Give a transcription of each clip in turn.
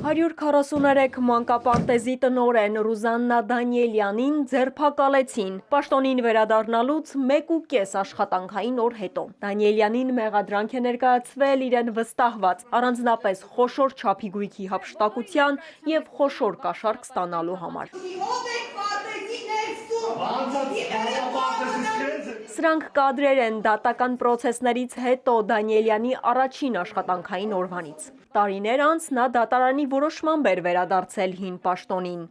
143 մանկապարտեզի տնօրեն Ռուզաննա Դանիելյանին ձերբակալեցին պաշտոնին վերադառնալուց 1.5 աշխատանքային օր հետո։ Դանիելյանին մեղադրանք է ներկայացվել իրեն վստահված առանձնապես խոշոր չափի գույքի հափշտակության և խոշոր կաշառք ստանալու համար։ Սրանք կադրեր են դատական պրոցեսներից հետո Դանիելյանի առաջին աշխատանքային օրվանից։ Տարիներ անց նա դատարանի որոշմամբ էր վերադարձել հին պաշտոնին։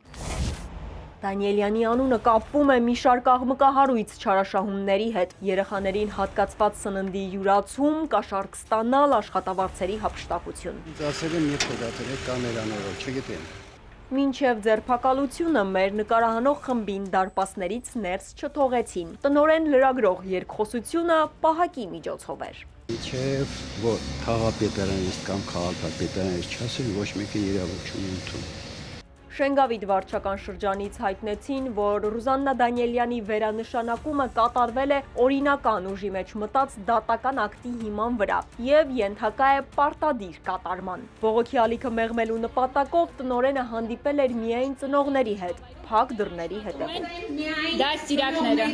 Դանիելյանի անունը կապվում է մի շարք աղմկահարույց չարաշահումների հետ՝ երեխաներին հատկացված սննդի յուրացում, կաշառք ստանալ, աշխատավարձերի հափշտակություն։ Ասել եմ երբ դատել կամերաներով, չգիտեմ։ Մինչև ձերբակալությունը մեր նկարահանող խմբին դարպասներից ներս չթողեցին։ Տնօրեն լրագրող երկխոսությունը պահակի միջոցով էր։ Մինչև որ քաղաքապետարանից կամ քաղաքապետարանից չասեն, ոչ մեկին իրավունք չունի ընդունել։ Շենգավիթ վարչական շրջանից հայտնեցին, որ Ռուզաննա Դանիելյանի վերանշանակումը կատարվել է օրինական ուժի մեջ մտած դատական ակտի հիման վրա և ենթակա է պարտադիր կատարման։ Բողոքի ալիքը մեղմելու նպատակով տնօրենը հանդիպել էր միայն ծնողների հետ, փակ դռների հետևում։ Դաստիարակները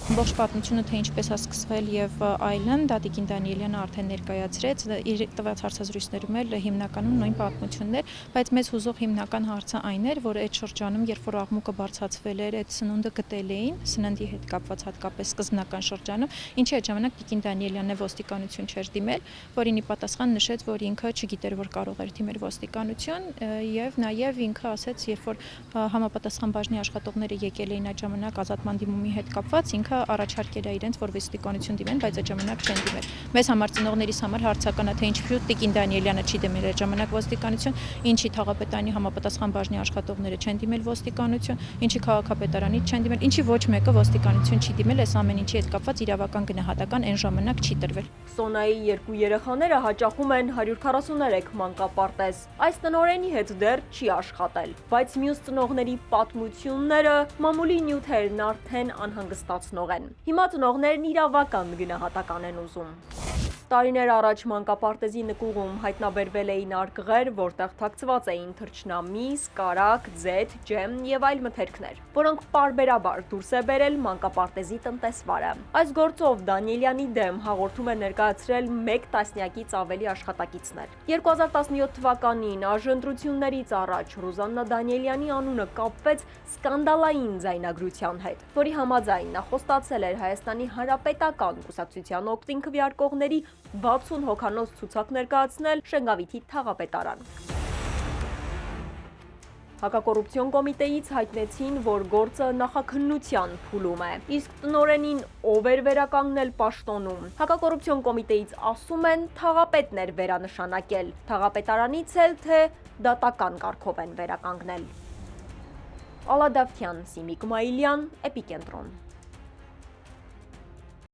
Ողջ պատմությունը, թե ինչպես է սկսվել եւ այլն, Տատիկին Դանիելյանը արդեն ներկայացրեց, իր տված հարցազրույցներում էլ հիմնականում նույն պատմությունն էր, բայց մեզ հուզող հիմնական հարցը այն էր, որ այդ շրջանում, երբ որ աղմուկը բարձրացվել էր, այդ սնունդը գտել էին, սննդի հետ կապված հատկապես սկզբնական շրջանում, ինչի այդ ժամանակ Տիկին Դանիելյանն ոստիկանություն չէր դիմել, որին ի պատասխան նշեց, որ ինքը չգիտեր, որ կարող էր դիմել ոստիկանություն, եւ նաեւ ինքը ասեց, երբ որ համապատասխան բաժնի աշխատողները եկել էին այդ ժամանակ ազատման դիմումի հետ կապված, ինքը առաջարկել է իրենց, որ ոստիկանություն դիմեն, բայց այդ ժամանակ չեն դիմել։ Մեզ համար ծնողներիս համար հարցական է, թե ինչու Տիկին Դանիելյանը չի դիմել այդ ժամանակ ոստիկանություն, ինչի թաղապետարանի համապատասխան բաժնի աշխատողները չեն դիմել ոստիկանություն, ինչի քաղաքապետարանից չեն դիմել, ինչի ոչ մեկը ոստիկանություն չի դիմել, այս ամեն ինչի հետ կապված իրավական գնահատական այն ժամանակ չի տրվել։ Սոնայի երկու երեխաները հաճախում են 143 մանկապարտեզ։ Այս տնօրենի հետ դեռ չի աշխատել, բայց մյուս ծնողների պատմությունները մամուլի նյութերն արդեն անհանգստացնող են։ Հիմա ծնողներն իրավական գնահատական են ուզում։ Տարիներ առաջ մանկապարտեզի նկուղում հայտնաբերվել էին արկղեր, որտեղ թաքցված էին թռչնամիս, կարագ, ձեթ, ջեմ և այլ մթերքներ, որոնք պարբերաբար դուրս է բերել մանկապարտեզի տնտեսվարը։ Այս գործով Դանիելյանի դեմ հաղորդում է ներկայացրել 1 տասնյակից ավելի աշխատակիցներ։ 2017 թվականին աժընտրություններից առաջ Ռուզաննա Դանիելյանի անունը կապվեց սկանդալային ձայնագրության հետ, որի համաձայն նա խոստացել էր Հայաստանի Հանրապետական կուսակցության օգտին քվեարկողների 60 հոգանոց ցուցակ ներկայացնել Շենգավիթի թաղապետարան։ Հակակոռուպցիոն կոմիտեից հայտնեցին, որ գործը նախաքննության փուլում է, իսկ տնօրենին ով էր վերականգնել պաշտոնում։ Հակակոռուպցիոն կոմիտեից ասում են թաղապետն էր վերանշանակել, թաղապետարանից էլ թե դատական կարգով են վերականգնել։ Ալադավթյան, Սիմիկ Մայիլյան, Էպիկենտրոն։